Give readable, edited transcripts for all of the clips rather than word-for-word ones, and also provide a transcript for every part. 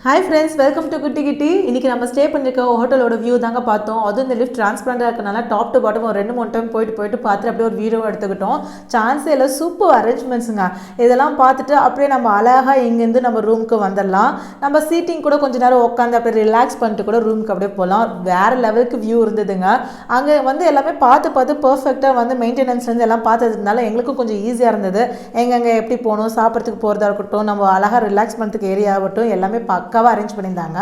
Hi friends, welcome to குட்டி கிட்டி. இன்றைக்கி நம்ம ஸ்டே பண்ணியிருக்க ஹோட்டலோட வியூ தாங்க பார்த்தோம். அதுவும் இந்த லிஃப்ட் டிரான்ஸ்பரண்டாக இருக்கனால டாப் டு பாட்டம் ஒரு 2-3 டைம் போயிட்டு பார்த்துட்டு அப்படியே ஒரு வீடியோ எடுத்துக்கிட்டோம். சான்ஸே இல்லை, சூப்பர் அரேஞ்ச்மெண்ட்ஸுங்க. இதெல்லாம் பார்த்துட்டு அப்படியே நம்ம அழகாக இங்கேருந்து நம்ம ரூமுக்கு வந்துடலாம். நம்ம சீட்டிங் கூட கொஞ்சம் நேரம் உட்காந்து அப்படியே ரிலாக்ஸ் பண்ணிட்டு கூட ரூமுக்கு அப்படியே போகலாம். வேறு லெவலுக்கு வியூ இருந்ததுங்க. அங்கே எல்லாமே பார்த்து பர்ஃபெக்டாக மெயின்டெனன்ஸ்லேருந்து எல்லாம் பார்த்ததுனால எங்களுக்கும் கொஞ்சம் ஈஸியாக இருந்தது. எங்கெங்கே எப்படி போகணும், சாப்பிட்றதுக்கு போகிறதா இருக்கட்டும், நம்ம அழகாக ரிலாக்ஸ் பண்ணுறதுக்கு ஏரியா ஆகட்டும், எல்லாமே பக்காவாக அரேஞ்ச் பண்ணியிருந்தாங்க.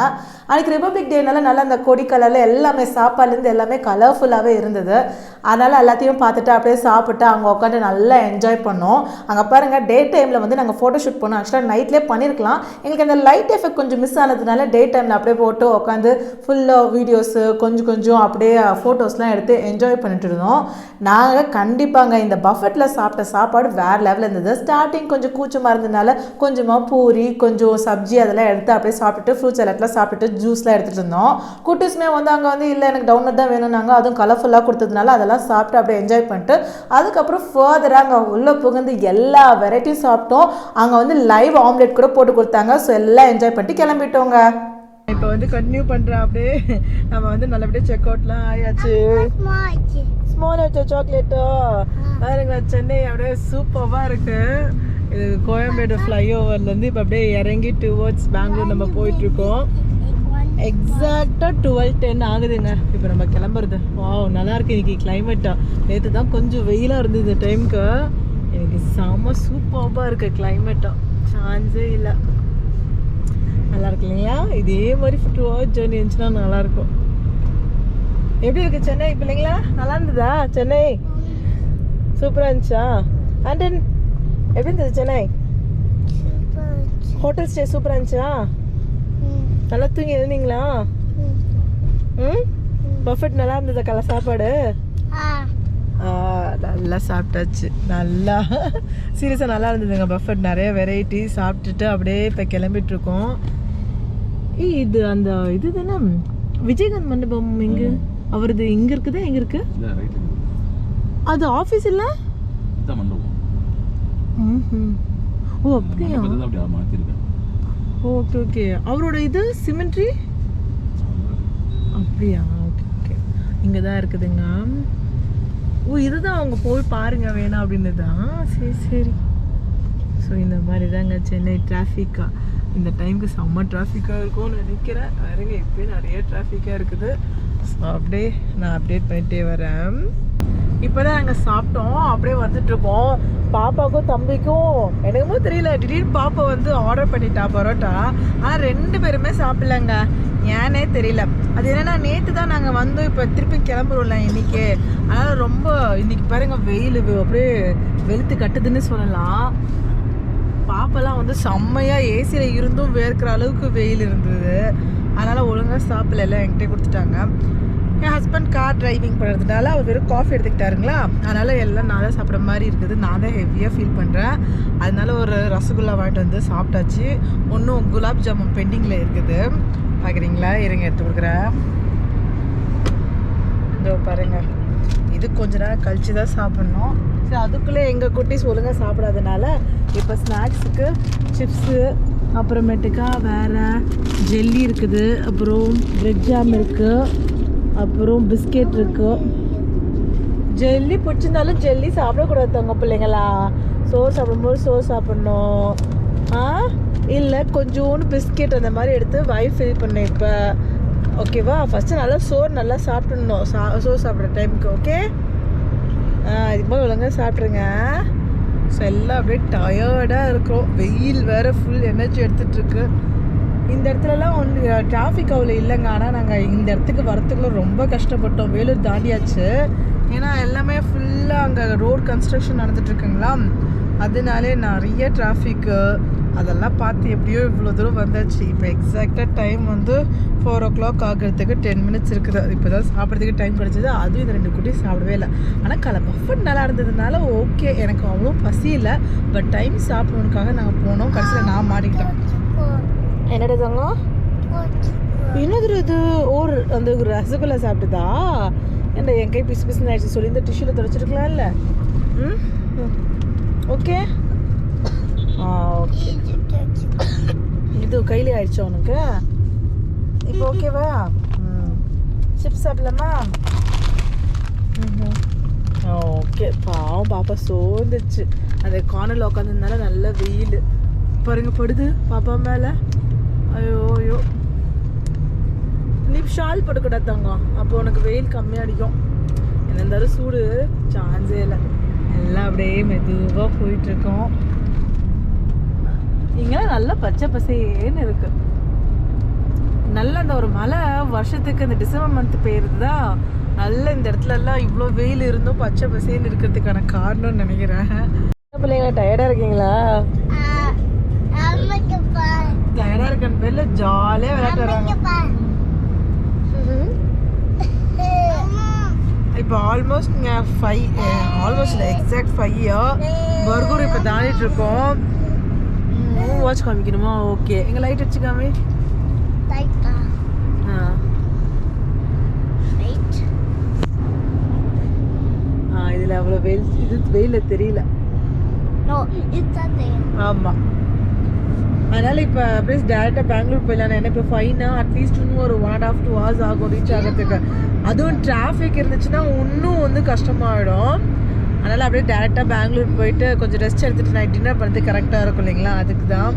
அன்றைக்கி ரிபப்ளிக் டேனால நல்லா அந்த கொடி கலரில் எல்லாமே சாப்பாடுலேருந்து எல்லாமே கலர்ஃபுல்லாகவே இருந்தது. அதனால் எல்லாத்தையும் பார்த்துட்டு அப்படியே சாப்பிட்டு அங்கே உட்காந்து நல்லா என்ஜாய் பண்ணோம். அங்கே பாருங்கள், டே டைமில் நாங்கள் ஃபோட்டோ ஷூட் பண்ணோம். ஆக்சுவலாக நைட்லேயே பண்ணியிருக்கலாம். எங்களுக்கு அந்த லைட் எஃபெக்ட் கொஞ்சம் மிஸ் ஆனதுனால டே டைமில் அப்படியே போட்டு உட்காந்து ஃபுல்லாக வீடியோஸு கொஞ்சம் அப்படியே ஃபோட்டோஸ்லாம் எடுத்து என்ஜாய் பண்ணிட்டு இருந்தோம். நாங்கள் கண்டிப்பாங்க இந்த பஃபெட்டில் சாப்பிட்ட சாப்பாடு வேறு லெவலில் இருந்தது. ஸ்டார்டிங் கொஞ்சம் கூச்சமாக இருந்ததுனால கொஞ்சமாக பூரி, கொஞ்சம் சப்ஜி அதெல்லாம் எடுத்து அப்படியே சாப்பிட்டுட்டு ஃப்ரூட்ஸ் எல்லாத்தெல்லாம் சாப்பிட்டுட்டு ஜூஸ்லாம் எடுத்துகிட்டு இருந்தோம். குட்டீஸுமே அங்கே இல்லை எனக்கு டவுன்லோட் தான் வேணும்னாங்க. அதுவும் கலர்ஃபுல்லாக கொடுத்ததுனால அதெல்லாம் சாப்பிட்டு அப்படியே என்ஜாய் பண்ணிட்டு அதுக்கப்புறம் ஃபர்தராக அங்கே உள்ளே புகுந்து எல்லா வெரைட்டியும் சாப்பிட்டோம். அங்கே லைவ் ஆம்லெட் கூட போட்டு கொடுத்தாங்க. ஸோ எல்லாம் என்ஜாய் பண்ணிட்டு கிளம்பிட்டோங்க. இப்போ கண்டினியூ பண்ணுறேன். அப்படியே நம்ம நல்லபடியாக செக் அவுட்லாம் ஆயாச்சு. ஸ்மால் ஆச்சு சாக்லேட்டோ பாருங்க. சென்னை அப்படியே சூப்பராக இருக்குது. இது கோயம்பேடு ஃப்ளைஓவர்லேருந்து இப்போ அப்படியே இறங்கி டுவர்ட்ஸ் பெங்களூர் நம்ம போயிட்டுருக்கோம். எக்ஸாக்டாக 12:10 ஆகுதுங்க இப்போ நம்ம கிளம்புறது. நல்லாயிருக்கு இன்றைக்கி கிளைமேட்டாக. நேற்று தான் கொஞ்சம் வெயிலாக இருந்தது இந்த டைமுக்கு. எனக்கு செம்ம சூப்பராக இருக்குது கிளைமேட்டாக, சான்ஸே இல்லை. நல்லா இருக்கு இல்லைங்களா? இதே மாதிரி 2 hours ஜேர்னி இருந்துச்சுன்னா நல்லாயிருக்கும். எப்படி இருக்குது சென்னை இப்போ இல்லைங்களா? நல்லா இருந்ததா சென்னை? சூப்பராக இருந்துச்சா? அண்ட் தென் எப்படி இருந்தது சென்னை? ஹோட்டல் ஸ்டே சூப்பராக இருந்துச்சா? நல்லா தூங்கி எழுந்தீங்களா? பர்ஃபெக்ட் நல்லா இருந்ததா கலை சாப்பாடு? நல்லா சாப்பிட்டாச்சு. நல்லா சீரியஸாக நல்லா இருந்ததுங்க பஃபெட். நிறைய வெரைட்டி சாப்பிட்டுட்டு அப்படியே இப்போ கிளம்பிட்டுருக்கோம். இது அந்த இது தானே விஜயகாந்த் மண்டபம். எங்கே அவரது? இங்கே இருக்குதா? எங்கே இருக்கு அது? ஆஃபீஸ் இல்லை? ஓ அப்படியா? Okay okay. அவரோட இது சிமெண்ட்ரி அப்படியா? Okay okay. இங்கே தான் இருக்குதுங்க. ஓ இதுதான் அவங்க போய் பாருங்க வேணாம் அப்படின்னு தான். சரி. ஸோ இந்த மாதிரி தாங்க சென்னை டிராஃபிக்காக. இந்த டைமுக்கு செம்ம டிராஃபிக்காக இருக்கும்னு நினைக்கிறேன். பாருங்க இப்போயே நிறைய டிராஃபிக்காக இருக்குது. ஸோ அப்படியே நான் அப்டேட் பண்ணிகிட்டே வரேன். இப்போ தான் நாங்கள் சாப்பிட்டோம். அப்படியே வந்துட்டுருக்கோம். பாப்பாவுக்கும் தம்பிக்கும் எனக்குமோ தெரியல, திடீர்னு பாப்பா ஆர்டர் பண்ணிட்டா பரோட்டா. ஆனால் 2 பேருமே சாப்பிட்லங்க. ஏன்னே தெரியல. அது என்னென்னா நேற்று தான் நாங்கள் வந்தோம், இப்போ திருப்பி கிளம்புறோம்ல இன்றைக்கி. அதனால் ரொம்ப இன்றைக்கி பாருங்க வெயில் அப்படியே வெளுத்து கட்டுதுன்னு சொல்லலாம். பாப்பெல்லாம் செம்மையாக ஏசியில் இருந்தும் வேர்க்கிற அளவுக்கு வெயில் இருந்தது. அதனால் ஒழுங்காக சாப்பிடல, எல்லாம் என்கிட்ட கொடுத்துட்டாங்க. என் ஹஸ்பண்ட் கார் டிரைவிங் பண்ணுறதுனால அவர் வெறும் காஃபி எடுத்துக்கிட்டாருங்களா. அதனால் எல்லாம் நான் தான் சாப்பிட்ற மாதிரி இருக்குது. நான் தான் ஹெவியாக ஃபீல் பண்ணுறேன். அதனால ஒரு ரசகுல்லா வாங்கிட்டு சாப்பிட்டாச்சு. ஒன்றும் குலாப் ஜாமுன் பெண்டிங்கில் இருக்குது. பார்க்குறீங்களா? இருங்க எடுத்து கொடுக்குறேன். இதோ பாருங்க, இது கொஞ்ச நேரம் கழிச்சு தான் சாப்பிட்ணும். சரி, அதுக்குள்ளே எங்கள் குட்டீஸ் ஒழுங்காக சாப்பிடாதனால இப்போ ஸ்நாக்ஸுக்கு சிப்ஸு, அப்புறமேட்டுக்கா வேறு ஜெல்லி இருக்குது, அப்புறம் பிரெட் ஜாம் இருக்குது, அப்புறம் பிஸ்கெட் இருக்குது. ஜெல்லி பிடிச்சிருந்தாலும் ஜெல்லி சாப்பிடக்கூடாது தங்க பிள்ளைங்களா. சோறு சாப்பிடும்போது சோறு சாப்பிட்ணும். இல்லை கொஞ்சோண்டு பிஸ்கெட் அந்த மாதிரி எடுத்து வயிறு ஃபில் பண்ணேன் இப்போ. ஓகேவா? ஃபஸ்ட்டு நல்லா சோறு நல்லா சாப்பிட்ணும். சோறு சாப்பிட்ற டைமுக்கு. ஓகே, இதுக்கு போது ஒழுங்காக சாப்பிட்ருங்க. ஸோ எல்லாம் அப்படியே டயர்டாக இருக்கும். வெயில் வேறு ஃபுல் எனர்ஜி எடுத்துகிட்ருக்கு. இந்த இடத்துலலாம் டிராஃபிக் அவ்வளோ இல்லைங்க. ஆனால் நாங்கள் இந்த இடத்துக்கு வரத்துக்குள்ள ரொம்ப கஷ்டப்பட்டோம். வேலூர் தாண்டியாச்சு. ஏன்னா எல்லாமே ஃபுல்லாக அங்கே ரோட் கன்ஸ்ட்ரக்ஷன் நடந்துகிட்ருக்குங்களா. அதனாலே நிறைய டிராஃபிக்கு. அதெல்லாம் பார்த்து எப்படியோ இவ்வளோ தூரம் வந்தாச்சு. இப்போ எக்ஸாக்டாக டைம் 4 o'clock ஆகிறதுக்கு 10 minutes இருக்குது. இப்போ தான் சாப்பிட்றதுக்கு டைம் கிடச்சிது. அதுவும் இந்த 2 குட்டி சாப்பிடவே இல்லை. ஆனால் பஃபெட் நல்லா இருந்ததுனால ஓகே, எனக்கு அவ்வளோ பசி இல்லை. பட் டைம் சாப்பிடணுக்காக நாங்கள் போனோம். கடைசியில் நான் மாட்டிக்கிட்டேன். என்னடா தங்கம்? என்னது இது? அந்த ரசகுல்லா சாப்பிட்டுதா? ஏன்டா என் கை பிசு பிசுன்னு ஆயிடுச்சு. சொல்லி இந்த டிஷ்யூவில் துடைச்சிருக்கலாம் இல்லை? ஓகே. ஓகே இது கையிலே ஆயிடுச்சு உனக்கு இப்போ ஓகேவா? சிப்ஸ் சாப்பிடலாமா? ஓகே. பாவம் பாப்பா சோர்ந்துச்சு. அந்த கார்னரில் உட்காந்துருந்தால நல்ல வெயில் பாருங்க படுது பாப்பா மேலே. ஐயோ ஐயோ, நீ ஷால் போட்டுக்கூடாது தங்கம், அப்போ உனக்கு வெயில் கம்மியாக அடிக்கும். என்ன இருந்தாலும் சூடு சான்ஸே இல்லை. எல்லாம் அப்படியே மெதுவாக போயிட்டுருக்கோம். இங்கெல்லாம் நல்லா பச்சை பசேன்னு இருக்கு. நல்ல அந்த ஒரு மழை வருஷத்துக்கு இந்த டிசம்பர் மந்த் பெய்யுறதுதா நல்ல இந்த இடத்துல எல்லாம் இவ்வளோ வெயில் இருந்தும் பச்சை பசேன்னு இருக்கிறதுக்கான காரணம்னு நினைக்கிறேன். பிள்ளைங்களா டயர்டாக இருக்கீங்களா? டயர்டாக இருக்கன்னு பேர்ல ஜாலியாக விளையாட்டு வராங்க. இப்போ ஆல்மோஸ்ட் இங்கே 5 ஆல்மோஸ்ட் எக்ஸாக்ட் 5 பர்கூர் இப்போ தாண்டிட்டு இருக்கோம். வாட்ச் காமிக்கணுமா? ஓகே, எங்கள் லைட் அடிச்சு காமி. இதில் அவ்வளோ வெயில், இது வெயிலில் தெரியல. ஆமாம், அதனால் இப்போ அப்படியே டேரெக்டாக பெங்களூர் போயிடலாம். ஏன்னா இப்போ ஃபைனா அட்லீஸ்ட் இன்னும் ஒரு 1.5 to 2 hours ஆகும் ரீச் ஆகிறதுக்கு. அதுவும் டிராஃபிக் இருந்துச்சுன்னா இன்னும் வந்து கஷ்டமாயிடும். அதனால் அப்படியே டேரெக்டாக பெங்களூர் போயிட்டு கொஞ்சம் ரெஸ்ட் எடுத்துகிட்டு நைட் டின்னர் பண்ணுறது கரெக்டாக இருக்கும் இல்லைங்களா? அதுக்கு தான்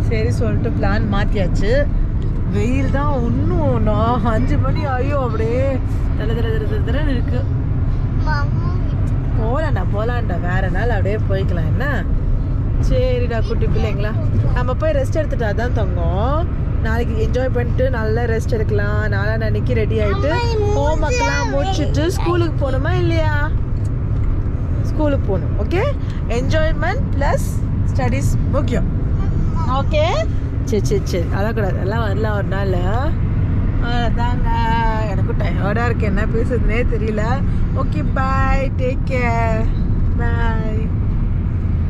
சரி சொல்லிட்டு பிளான் மாற்றியாச்சு. வெயில் தான் இன்னும் 5 மணி ஐயோ அப்படியே தர இருக்கு. போகலாண்டா வேற நாள் அப்படியே போய்க்கலாம். என்ன சரிடா குட்டி பிள்ளைங்களா, நம்ம போய் ரெஸ்ட் எடுத்துட்டா தான் தங்கம். நாளைக்கு என்ஜாய் பண்ணிட்டு நல்லா ரெஸ்ட் எடுக்கலாம். நாளாக அன்னைக்கு ரெடி ஆகிட்டு ஹோம் ஒர்க்லாம் முடிச்சுட்டு ஸ்கூலுக்கு போகணுமா இல்லையா? ஸ்கூலுக்கு போகணும். ஓகே, என்ஜாய்மெண்ட் ப்ளஸ் ஸ்டடீஸ் முக்கியம். ஓகே, சரி அதான் கூடாது, எல்லாம் வரலாம் ஒரு நாள். அதாங்க எனக்கும் டயர்டாக இருக்குது, என்ன பேசுறதுனே தெரியல. ஓகே, பாய், டேக் கேர்.